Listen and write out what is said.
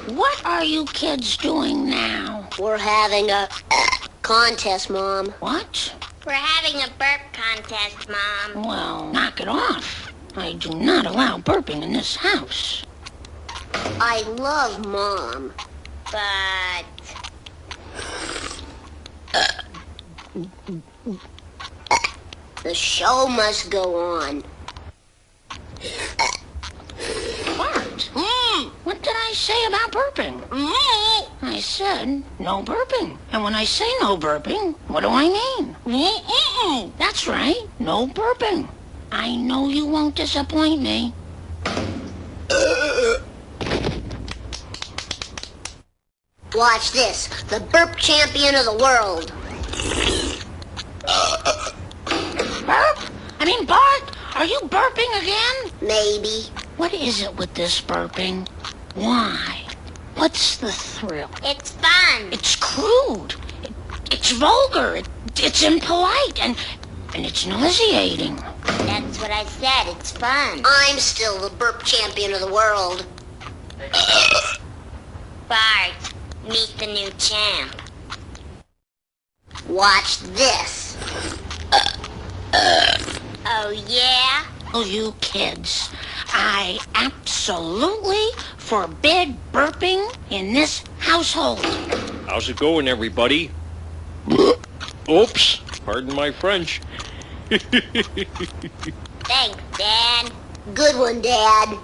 What are you kids doing now? We're having a contest, Mom. What? We're having a burp contest, Mom. Well, knock it off. I do not allow burping in this house. I love Mom. But... The show must go on. What? What did I say about burping? I said no burping. And when I say no burping, what do I mean? That's right, no burping. I know you won't disappoint me. Watch this. The burp champion of the world. Burp? I mean, Bart, are you burping again? Maybe. What is it with this burping? Why? What's the thrill? It's fun. It's crude. It's vulgar. It's impolite. And it's nauseating. That's what I said. It's fun. I'm still the burp champion of the world. Bart, meet the new champ. Watch this. Oh, yeah? Oh, you kids. I absolutely forbid burping in this household. How's it going, everybody? Oops, pardon my French. Thanks, Dad. Good one, Dad.